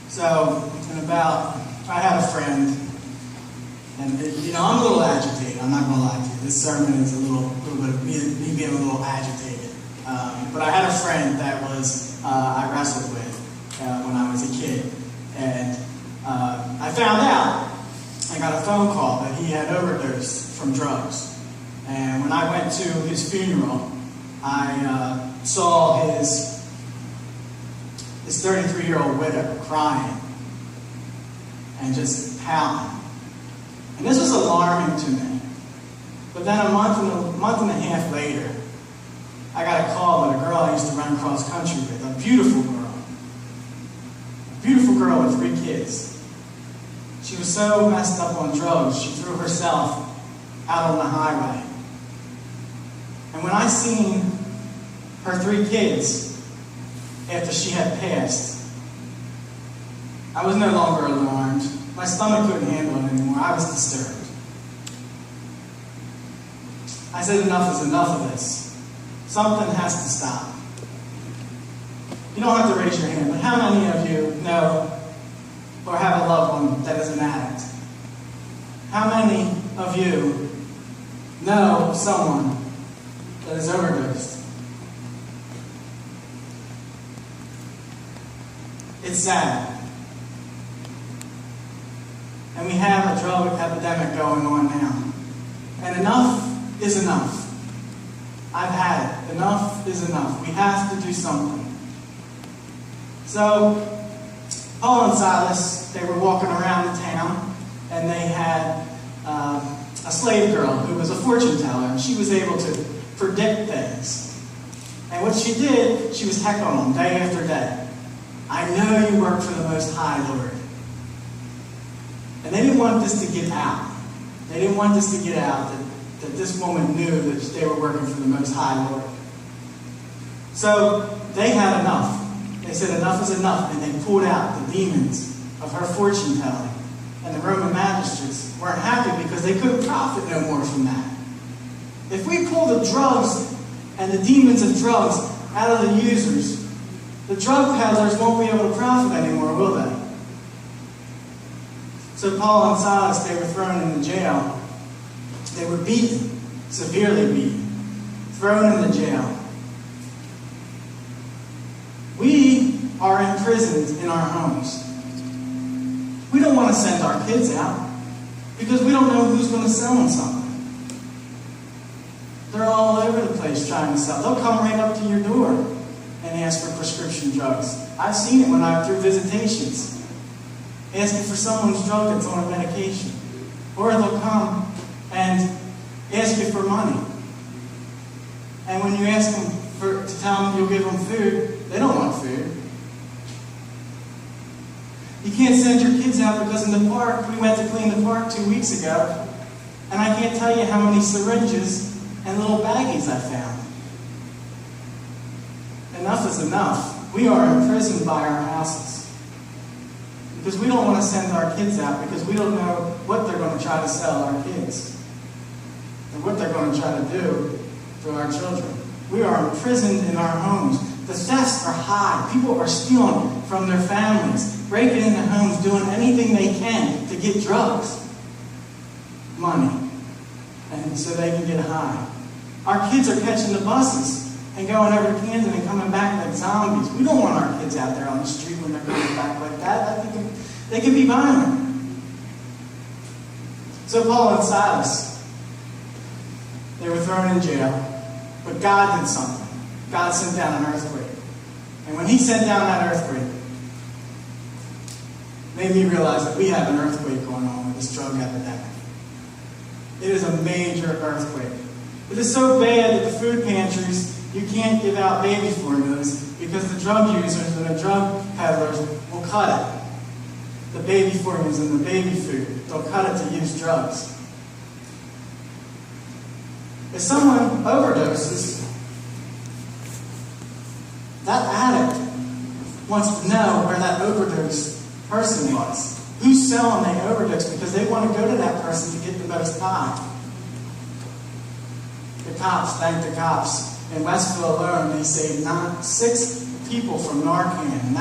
So, I had a friend, and I'm a little agitated. I'm not going to lie to you. This sermon is a little bit of me being a little agitated. But I had a friend that I wrestled with when I was a kid, and I found out, I got a phone call that he had overdosed from drugs. And when I went to his funeral, I saw his 33-year-old widow crying and just pouting. And this was alarming to me. But then a month and a half later, I got a call that a girl I used to run cross country with, a beautiful girl with 3 kids. She was so messed up on drugs, she threw herself out on the highway. And when I seen her 3 kids after she had passed, I was no longer alarmed. My stomach couldn't handle it anymore. I was disturbed. I said, enough is enough of this. Something has to stop. You don't have to raise your hand, but how many of you know or have a loved one that is an addict? How many of you know someone that is overdosed? It's sad. And we have a drug epidemic going on now. And enough is enough. I've had it. Enough is enough. We have to do something. So, Paul and Silas, they were walking around the town, and they had a slave girl who was a fortune teller, and she was able to predict things. And what she did, she was heckling them day after day. I know you work for the Most High, Lord. And they didn't want this to get out. They didn't want this to get out that this woman knew that they were working for the Most High, Lord. So they had enough. They said enough is enough, and they pulled out the demons of her fortune telling. And the Roman magistrates weren't happy because they couldn't profit no more from that. If we pull the drugs and the demons of drugs out of the users, the drug peddlers won't be able to profit anymore, will they? So Paul and Silas, they were thrown into jail. They were beaten, severely beaten, thrown into jail. We are imprisoned in our homes. We don't want to send our kids out because we don't know who's going to sell them something. They're all over the place trying to sell. They'll come right up to your door and ask for prescription drugs. I've seen it when I'm through visitations, asking for someone's drug that's on a medication. Or they'll come and ask you for money. And when you ask them to tell them you'll give them food, they don't want food. You can't send your kids out because in the park, we went to clean the park 2 weeks ago, and I can't tell you how many syringes and little baggies I found. Enough is enough. We are imprisoned by our houses because we don't want to send our kids out because we don't know what they're going to try to sell our kids and what they're going to try to do to our children. We are imprisoned in our homes. The thefts are high. People are stealing from their families, breaking into homes, doing anything they can to get drugs, money, and so they can get high. Our kids are catching the buses and going over to Kansas and coming back like zombies. We don't want our kids out there on the street when they're coming back like that. They can be violent. So Paul and Silas, they were thrown in jail, but God did something. God sent down an earthquake. And when He sent down that earthquake, it made me realize that we have an earthquake going on with this drug epidemic. It is a major earthquake. It is so bad that the food pantries, you can't give out baby formulas because the drug users and the drug peddlers will cut it. The baby formulas and the baby food, they'll cut it to use drugs. If someone overdoses, that addict wants to know where that overdose person was. Who's selling the overdose because they want to go to that person to get the most high. The cops, thank the cops. In Westville alone, they saved 6 people from Narcan. And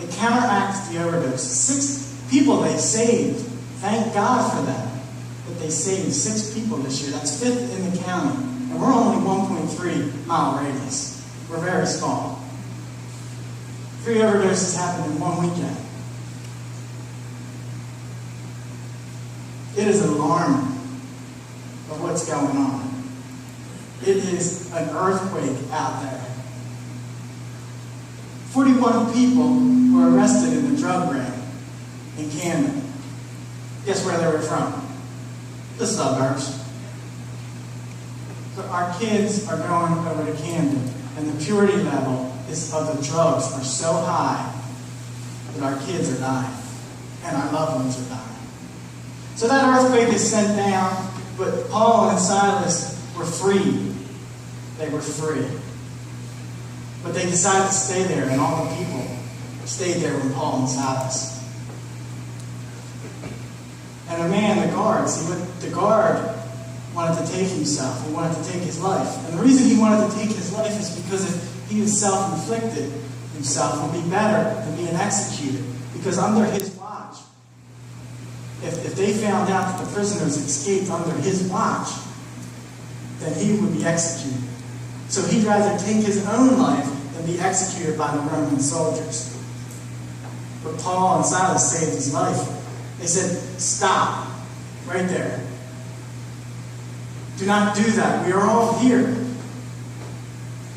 it counteract the overdose. 6 people they saved. Thank God for that. That they saved 6 people this year. That's 5th in the county. And we're only 1.3 mile radius. We're very small. 3 overdoses happened in one weekend. It is alarming of what's going on. It is an earthquake out there. 41 people were arrested in the drug ring in Camden. Guess where they were from? The suburbs. So our kids are going over to Camden, and the purity level of the drugs are so high that our kids are dying, and our loved ones are dying. So that earthquake is sent down, but Paul and Silas were free. They were free. But they decided to stay there, and all the people stayed there with Paul and Silas. And a man, the guard wanted to take himself. He wanted to take his life. And the reason he wanted to take his life is because if he was self-inflicted himself, it would be better than being executed. Because under his watch, if they found out that the prisoners escaped under his watch, then he would be executed. So he'd rather take his own life than be executed by the Roman soldiers. But Paul and Silas saved his life. They said, "Stop, right there. Do not do that. We are all here."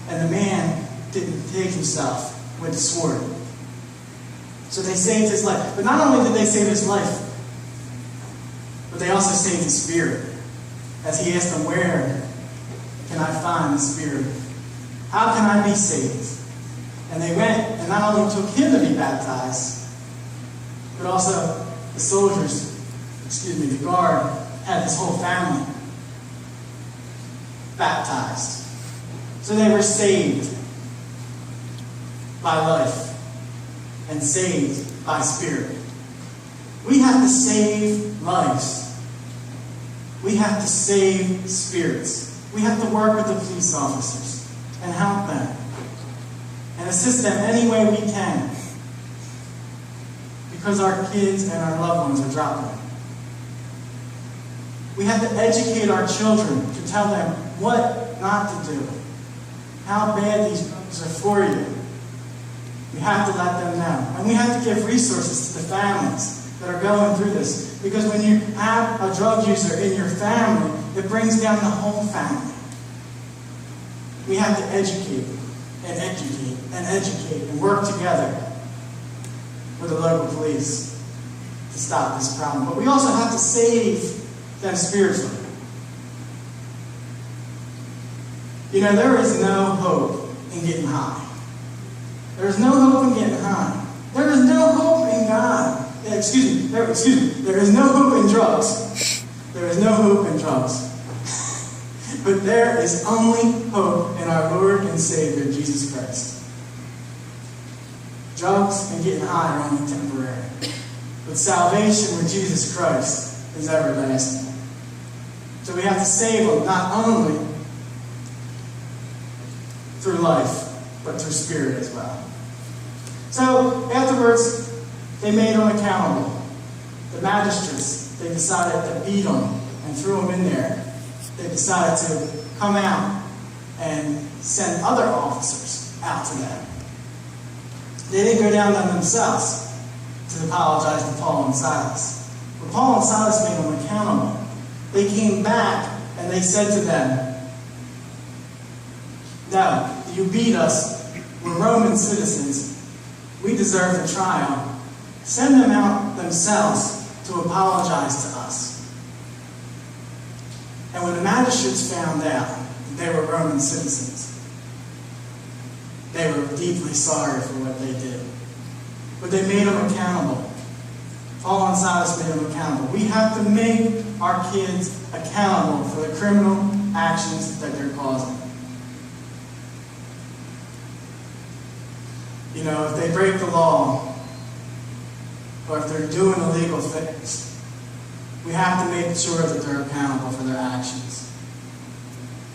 And the man didn't take himself with the sword. So they saved his life. But not only did they save his life, but they also saved his spirit. As he asked them, "Where can I find the Spirit? How can I be saved?" And they went and not only took him to be baptized, but also the guard had his whole family baptized. So they were saved by life and saved by spirit. We have to save lives. We have to save spirits. We have to work with the police officers and help them and assist them any way we can, because our kids and our loved ones are dropping. We have to educate our children to tell them what not to do, how bad these drugs are for you. We have to let them know. And we have to give resources to the families that are going through this. Because when you have a drug user in your family, it brings down the whole family. We have to educate and educate and educate and work together with the local police to stop this problem. But we also have to save them spiritually. You know, there is no hope in getting high. There is no hope in getting high. There is no hope in God. There is no hope in drugs. There is no hope in drugs. But there is only hope in our Lord and Savior, Jesus Christ. Drugs and getting high are only temporary. But salvation with Jesus Christ is everlasting. So we have to save them not only through life, but through spirit as well. So afterwards, they made him accountable. The magistrates, they decided to beat him and threw him in there. They decided to come out and send other officers out to them. They didn't go down them themselves to apologize to Paul and Silas. But Paul and Silas made them accountable. They came back and they said to them, "No, you beat us. We're Roman citizens. We deserve a trial. Send them out themselves to apologize to us." And when the magistrates found out that they were Roman citizens, they were deeply sorry for what they did. But they made them accountable. Paul and Silas made them accountable. We have to make our kids accountable for the criminal actions that they're causing. You know, if they break the law, or if they're doing illegal things, we have to make sure that they're accountable for their actions.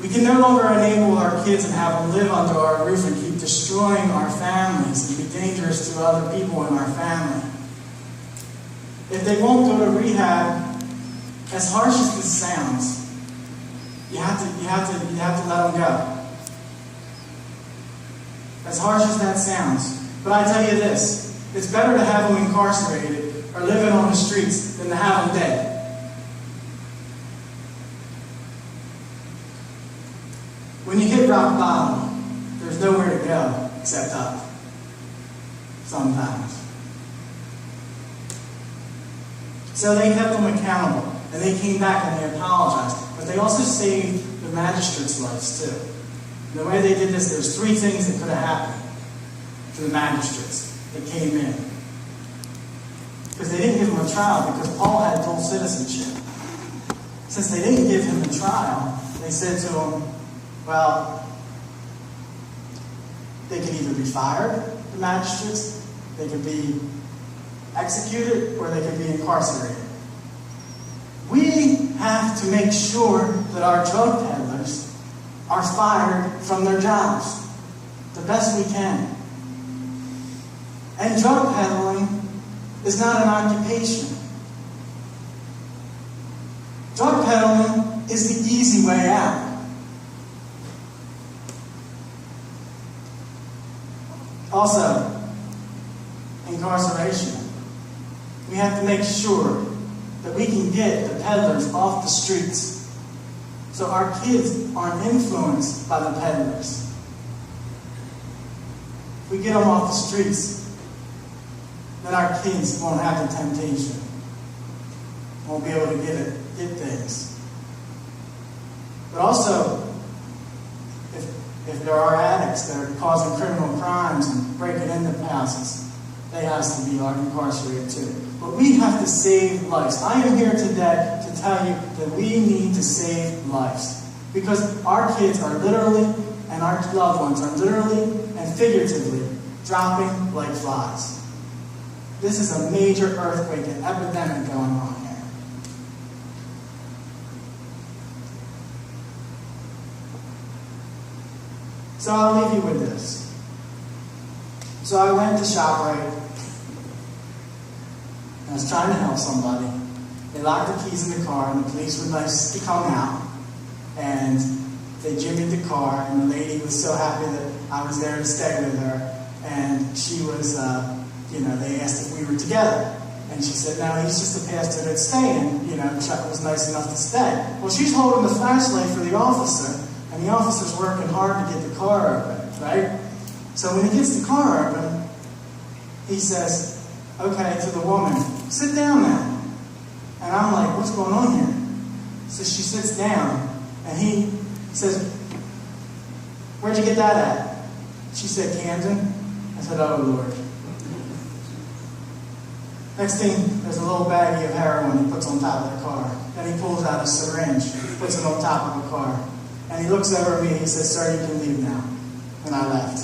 We can no longer enable our kids and have them live under our roof and keep destroying our families and be dangerous to other people in our family. If they won't go to rehab, as harsh as this sounds, you have to let them go. As harsh as that sounds. But I tell you this, it's better to have them incarcerated or living on the streets than to have them dead. When you hit rock bottom, there's nowhere to go except up. Sometimes. So they kept them accountable, and they came back and they apologized. But they also saved the magistrates' lives too. And the way they did this, there's three things that could have happened to the magistrates that came in. Because they didn't give him a trial, because Paul had dual citizenship. Since they didn't give him a trial, they said to him, well, they could either be fired, the magistrates, they could be executed, or they could be incarcerated. We have to make sure that our drug peddlers are fired from their jobs the best we can. And drug peddling is not an occupation. Drug peddling is the easy way out. Also, incarceration. We have to make sure that we can get the peddlers off the streets so our kids aren't influenced by the peddlers. If we get them off the streets, then our kids won't have the temptation. Won't be able to get things. But also, if there are addicts that are causing criminal crimes and breaking into houses, they have to be incarcerated too. But we have to save lives. I am here today to tell you that we need to save lives. Because our kids are literally, and our loved ones are literally and figuratively dropping like flies. This is a major earthquake and epidemic going on here. So I'll leave you with this. So I went to ShopRite. I was trying to help somebody. They locked the keys in the car, and the police were nice to come out. And they jimmied the car, and the lady was so happy that I was there to stay with her. And she was, they asked if we were together. And she said, no, he's just a pastor that's staying. Chuck was nice enough to stay. Well, she's holding the flashlight for the officer, and the officer's working hard to get the car open, right? So when he gets the car open, he says, okay, to the woman, sit down now. And I'm like, what's going on here? So she sits down, and he says, where'd you get that at? She said, Camden. I said, oh, Lord. Next thing, there's a little baggie of heroin he puts on top of the car. Then he pulls out a syringe, puts it on top of the car. And he looks over at me, and he says, sir, you can leave now. And I left.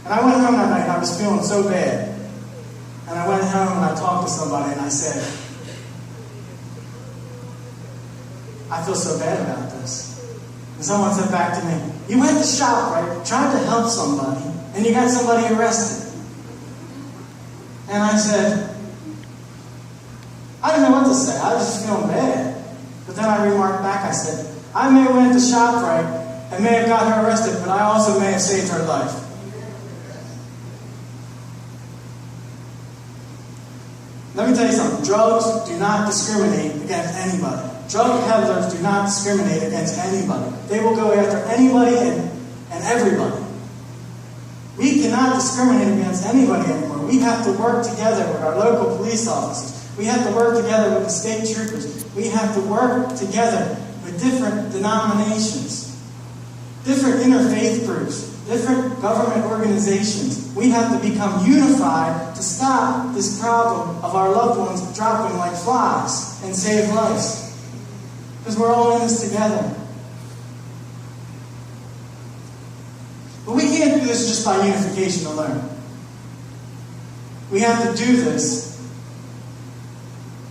And I went home that night, and I was feeling so bad. And I went home and I talked to somebody and I said, I feel so bad about this. And someone said back to me, you went to ShopRite, tried to help somebody, and you got somebody arrested. And I said, I didn't know what to say. I was just feeling bad. But then I remarked back, I said, I may have went to ShopRite and may have got her arrested, but I also may have saved her life. Let me tell you something. Drugs do not discriminate against anybody. Drug peddlers do not discriminate against anybody. They will go after anybody and everybody. We cannot discriminate against anybody anymore. We have to work together with our local police officers. We have to work together with the state troopers. We have to work together with different denominations, different interfaith groups, different government organizations. We have to become unified to stop this problem of our loved ones dropping like flies and save lives. Because we're all in this together. But we can't do this just by unification alone. We have to do this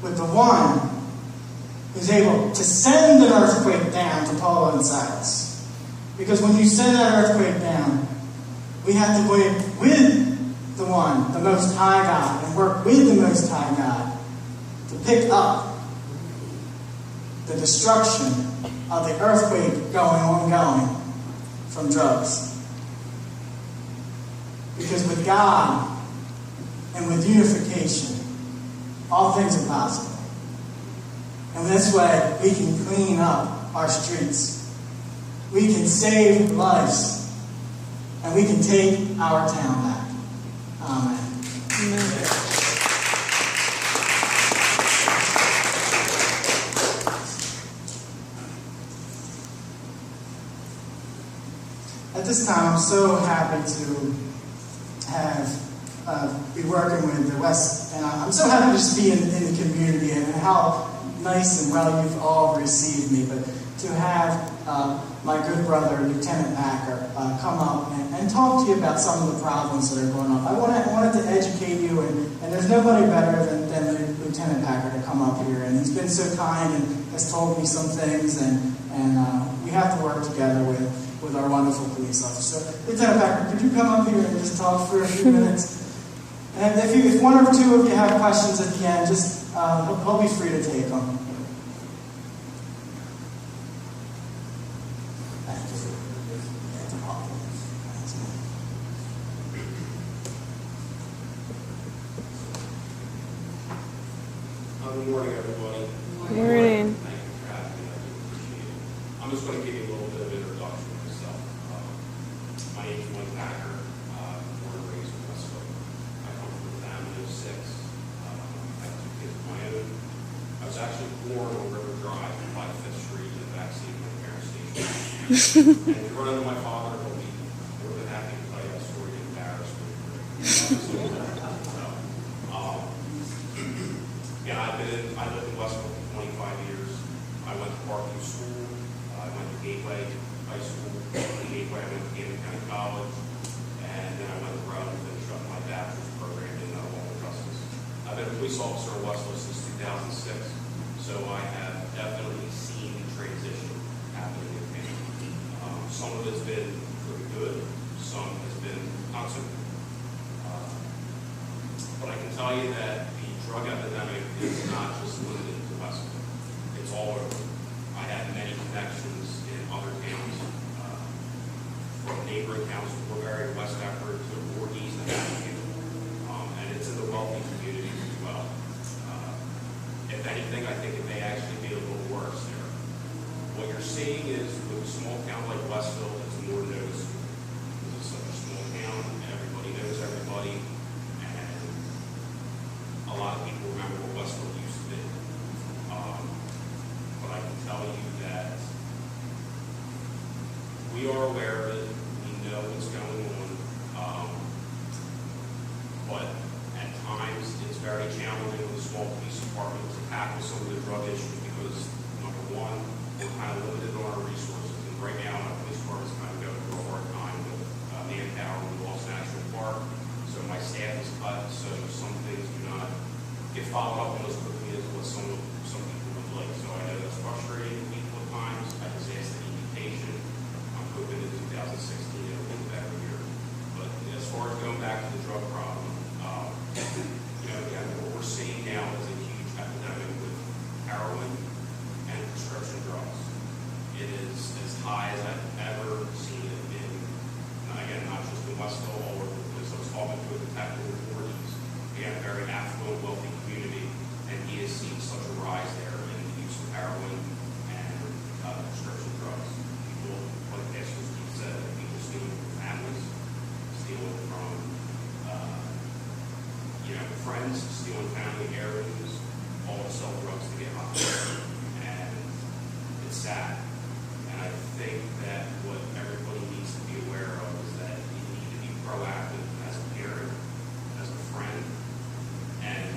with the one who's able to send an earthquake down to Paul and Silas. Because when you send that earthquake down, we have to wait with the one, the Most High God, and work with the Most High God to pick up the destruction of the earthquake ongoing from drugs. Because with God and with unification, all things are possible. And this way, we can clean up our streets. We can save lives. And we can take our town back. Amen. Amen. At this time, I'm so happy to be working with the West, and I'm so happy to just be in the community and how nice and well you've all received me. But to have my good brother, Lieutenant Packer, come up and talk to you about some of the problems that are going on. I wanted to educate you, and there's nobody better than Lieutenant Packer to come up here. And he's been so kind and has told me some things, and we have to work together with our wonderful police officer. So, Lieutenant Packer, could you come up here and just talk for a few minutes? And if one or two of you have questions at the end, just he'll be free to take them. Good morning, everybody. Good morning. Thank you for having me. I do appreciate it. I'm just going to give you a little bit of introduction to myself. My name is Wayne Packer. Born and raised in Westville. I come from a family of 6. I have 2 kids of my own. I was actually born on River Drive by 5th Street in the backseat of my parents' station. And if you run into my father, he'll be more than happy to tell you that story to embarrass me. Yeah, I lived in Westville for 25 years. I went to Parkview School. I went to Gateway High School. From Gateway, I went to Camden County College. And then I went to Rome and finished up my bachelor's program in law and justice. I've been a police officer in Westville since 2006. So I have definitely seen the transition happening in Camden. Some of it's been pretty good. Some has been not so good. But I can tell you that the drug epidemic is not just limited to Westville. It's all over. I have many connections in other towns, from neighboring towns to Woodbury, West Effort, to Voorhees, and Hatfield. And it's in the wealthy communities as well. If anything, I think it may actually be a little worse there. What you're seeing is with a small town like Westville, it's more noticeable. Because it's such a small town, everybody knows everybody. A lot of people remember what Westville used to be. But I can tell you that we are aware of it. We know what's going on. But at times, it's very challenging with a small police department to tackle some of the drug issues because, number one, we're kind of limited on our resources. And right now, our police department is kind of going through a hard time with manpower in Lost National Park. So my staff is cut, so some things do not get followed up on as quickly as what some people would like. So I know that's frustrating to people at times. I just ask that you be patient. I'm hoping in 2016 it'll be a better year. But as far as going back to the drug problem, again, what we're seeing now is a huge epidemic with heroin and prescription drugs. It is as high as I've ever seen it in, again, not just in Westville, all over the place. I was talking to a detective in Voorhees. Again, a very affluent, wealthy community, and he has seen such a rise there in the use of heroin and prescription drugs. People, like Pastor Steve said, people stealing from families, stealing from friends, stealing family heirlooms, all to sell drugs to get high. And it's sad. And I think that what everybody needs to be aware of is that you need to be proactive as a parent, as a friend, and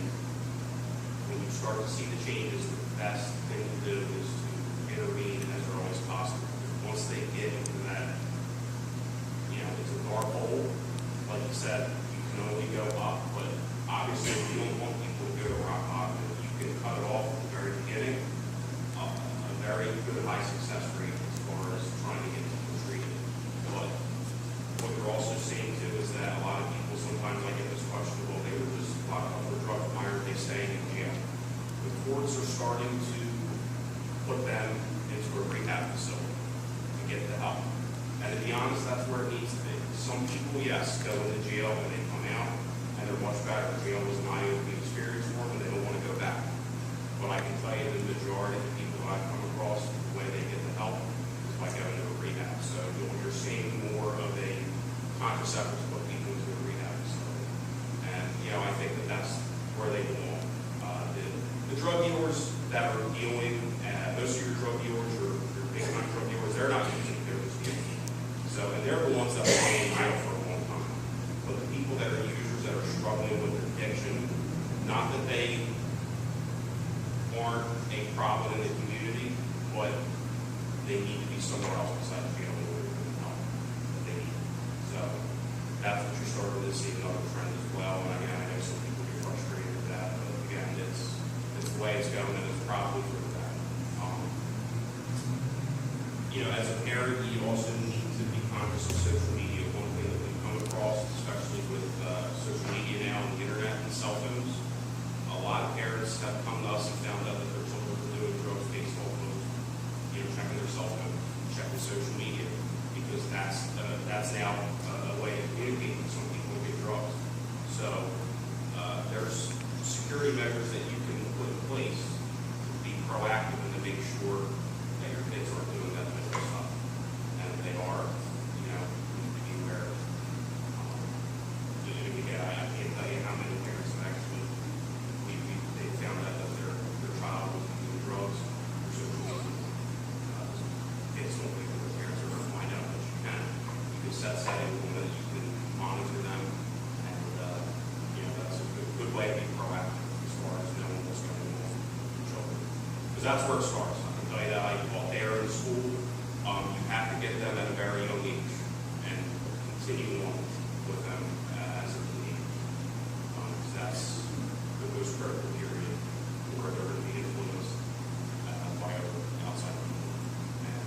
when you start to see the changes, the best thing to do is to intervene as early as possible. Once they get into that, it's a dark hole, like you said, you can only go up, but obviously you don't want people to go to rock bottom. You can cut it off at the very beginning. A very good high success be honest, that's where it needs to be. Some people, yes, go into jail and they come out and they're much better. Jail was not a good experience for them and they don't want to go back. But I can tell you the majority of the people that I've come across, the way they get the help is by going to a rehab. So you're seeing more of a conscious effort to put people into a rehab facility. And, I think that that's where they belong. The drug dealers that are dealing, most of your drug dealers, your big time drug dealers, they're not using, they're just dealing. So, and they're the ones that will stay in jail for a long time. But the people that are users that are struggling with addiction, not that they aren't a problem in the community, but they need to be somewhere else besides jail in order to get the help that they need. So that's what you're starting to see another trend as well. And again, I know some people get frustrated with that, but again, it's the way it's going, and it's probably for that. As a parent, you also need to be conscious of social media. One thing that we've come across, especially with social media now and the internet and cell phones, a lot of parents have come to us and found out that their children are doing drugs based off of, checking their cell phone, checking social media, because that's now a way to communicate with some people who get drugs. So there's security measures that you can put in place to be proactive and to make sure that your kids aren't doing that type of stuff, and they are, need to be aware of. Again, I can't tell you how many parents have actually they found out that their child was using drugs or social media. Kids don't think that their parents are going to find out, but you can. You can set settings that you can monitor them, and that's a good way to be proactive as far as knowing what's going on with children. Because that's where it starts. I can tell you that while they're in school, you have to get them at a very young age and continue on with them as a teenager. Because that's the most critical period where they're going to be influenced by outside people. And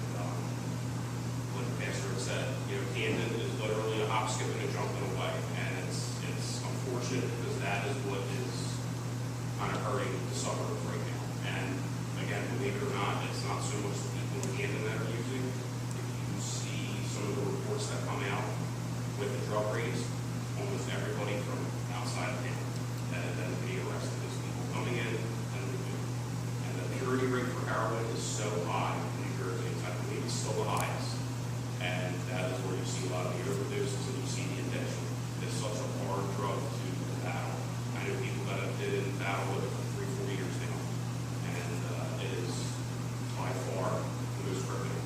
like the pastor had said, Camden is literally a hop, skip, and a jumping away. And it's unfortunate because that is what is kind of hurting the suburbs right now. And again, believe it or not, it's not so much the people in Camden that are using. If you see some of the reports that come out with the drug rates, almost everybody from outside of town that is being arrested is people coming in and leaving. And the purity rate for heroin is so high in New Jersey, I believe it's still the highest. And that is where you see a lot of the overdoses and you see the addiction. It's such a hard drug to battle. I know people that have been in battle with it for 3-4 years now. And it is by far the most criminal.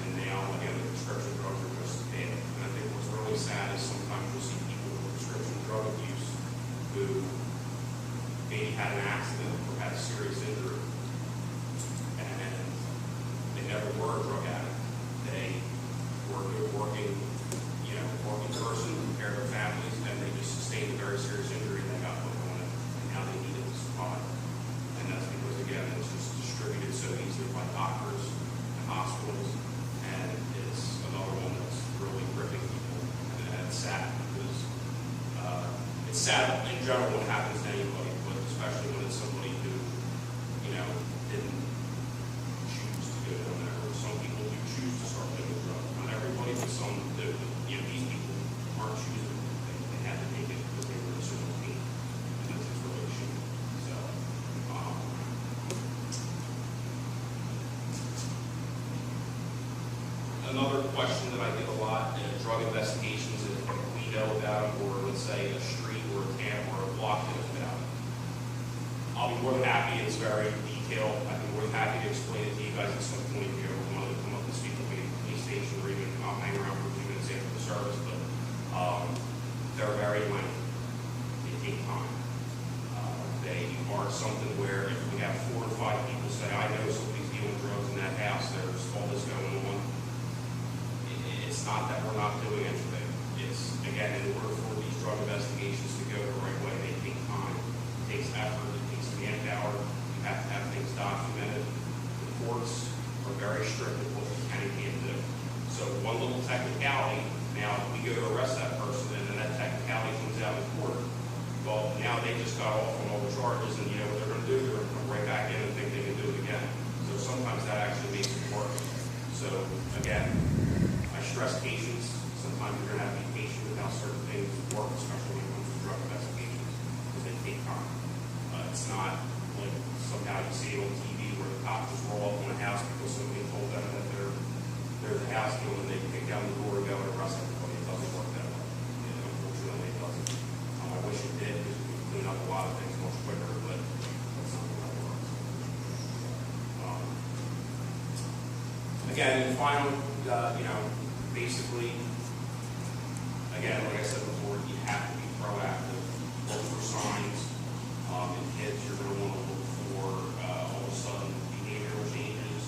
And now, again, the prescription drugs are just bad. And I think what's really sad is sometimes you'll see people with prescription drug abuse who maybe had an accident or had a serious injury. And they never were a drug addict. They were a good working person compared to their families, and they just sustained a very serious injury and they got put on it, and now they need it to survive. And that's because, again, it's just distributed so easily by doctors and hospitals, and it's another one that's really gripping people. And it's sad because it's sad in general when it happens to anybody, but especially when it's somebody who, didn't choose to go down there. Or some people do choose to start doing drugs. Not everybody, but some do. These people aren't choosing. They had to take it because they were in so much pain. And that's just really a shame. So, another question that I get a lot in drug investigations is if we know about them, or let's say a street or a town or a block knows about it. I'll be more than happy. It's very detailed. I'd be more than happy to explain it to you guys at some point if you ever wanted to come up and speak with me at the police station, or even I'll hang around for a few minutes after the service. But they're very lengthy. They take time. They are something where if we have 4 or 5 people say, I know somebody's dealing drugs in that house, there's all this going on. It's not that we're not doing anything. It's, again, in order for these drug investigations to go the right way, they take time. It takes effort. It takes manpower. You have to have things documented. The courts are very strict with what we can and can't do. So one little technicality, now we go to arrest that person and then that technicality comes out in court. Well, now they just got off on all the charges, and you know what they're going to do? They're going to come right back in and think they can do it again. So sometimes that actually makes it worse. So again, I stress patients. Sometimes you're going to have to be patient with how certain things work, especially when it comes to drug investigations, because they take time. It's not like somehow you see it on TV where the cops just roll up on a house because somebody told them that there's a house deal and they kick down the door and go and arrest everybody. It doesn't work that way. Unfortunately, it doesn't. I wish it did because we could clean up a lot of things much quicker, but that's not how it works. Again, in the final, basically, again, like I said before, you have to be proactive, look for signs. In kids, you're going to want to look for all of a sudden behavioral changes.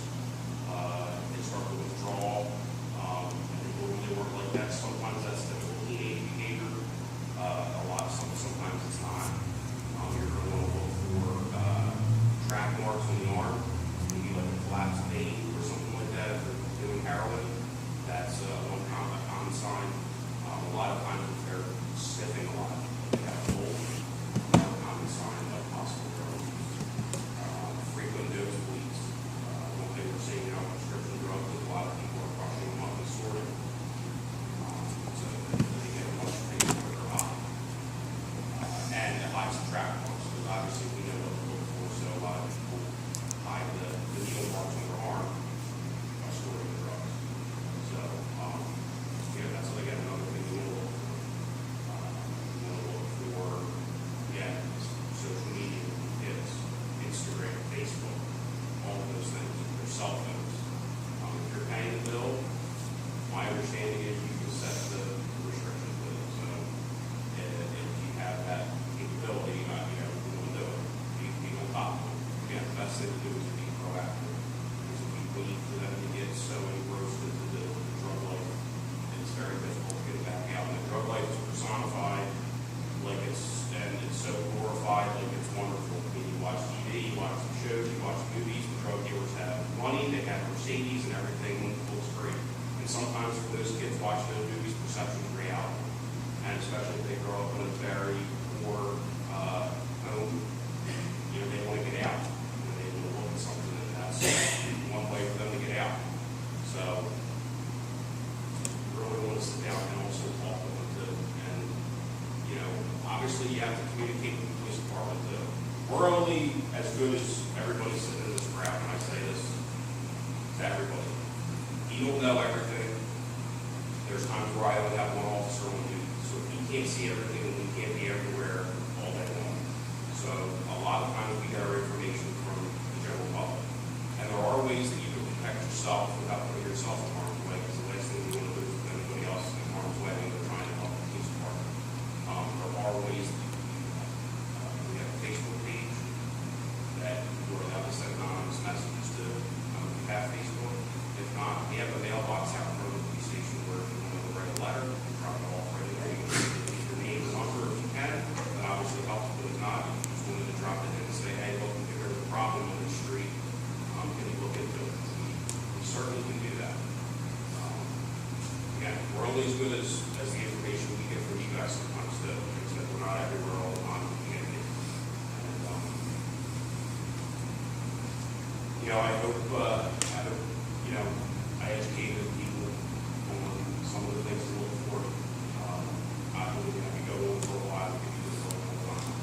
They start to withdraw. And they normally work like that. Sometimes that's typical teenage behavior. Sometimes it's not. You're going to want to look for track marks on the arm, maybe like a collapsed vein or something like that. If they're doing heroin, that's one common sign. A lot of times if they're sniffing a lot, they have cold. Sign like possible drug use, frequent nosebleeds. One thing we're seeing now with prescription drugs is a lot of people are crushing them up and sorting, so they get a much quicker high. And it hides the track marks, because obviously we know what to look for, so a lot of people hide the needle marks on their arm by storing the drugs. So, that's again another thing you want to look for. You want to look for, social media, kids, Instagram, Facebook, all of those things, their cell phones. If you're paying the bill, my understanding is you can set the restrictions with it. So if you have that capability, you want to do it. Be on top of it. Again, the best thing to do is to be proactive. Because if you wait for them to get so engrossed into the drug life, it's very difficult to get it back out. And the drug life is personified like it's so glorified, like it's wonderful. I mean, you watch TV, you watch the shows, you watch movies, the drug dealers have money, they have Mercedes, and everything looks great. And sometimes for those kids watching those movies, perception is reality. And especially if they grow up in a very poor home, they want to get out. They want to look at something, and that's one way for them to get out. So, you really want to sit down and also talk with them too. And obviously you have to communicate with the police department too. We're only as good as everybody sitting in this crowd, and I say this to everybody. You don't know everything. There's times where I only have one officer on duty, so if he can't see everything, then we can't be everywhere all day long. So a lot of times we get our information from the general public. And there are ways that you can protect yourself without putting yourself in harm's way, because the last thing you want to do is put anybody else in harm's way when they're trying to help the police department. There are ways that you can do that. We have a Facebook page that you are allowed to send anonymous messages to. If you have Facebook, if not, we have a mailbox out in front of the police station where if you want to write a letter, you can drop it off right in there. You can leave your name and number if you can. That obviously helps, but if not, you just wanted to drop it in and say, hey, look, if there's a problem on the street, can you look into it? We certainly can do that. Again, we're only as good as the information we get from you guys sometimes too. Except we're not everywhere all the time. And I hope I educated people on some of the things to look for. I believe we have to go on for a while to get you this whole time.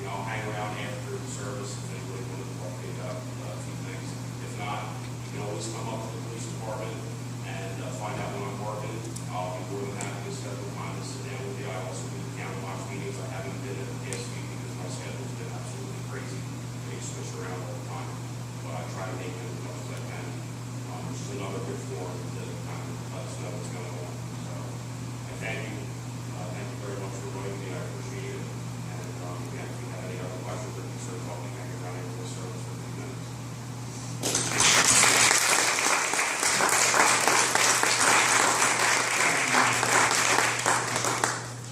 I'll hang around after the service if anybody wants to talk to me about a few things. If not, you can always come up to the police department and find out when I'm working. I'll be more than happy to schedule time to sit down with you. I also do the county watch meetings. I haven't been in the past week because my schedule's been absolutely crazy. They switch around all the time. But I try to make it as much as I can. Which is another good forum to kind of let us know what's going on. So I thank you. Thank you very much for joining me. I appreciate it. And again, if you have any other questions or concerns, I'll be hanging around into the service for a few minutes.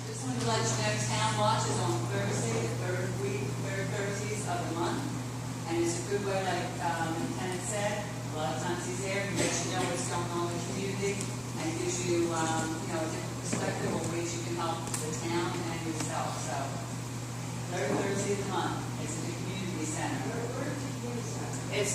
Just wanted to let you know Town Watch is on Thursday, the third Thursdays of the month. And it's a good way, like the lieutenant said, a lot of times he's there, he lets you know what's going on in the community, and gives you, a different perspective of ways you can help the town and yourself. So, third Thursday of the month, it's at the community center. It's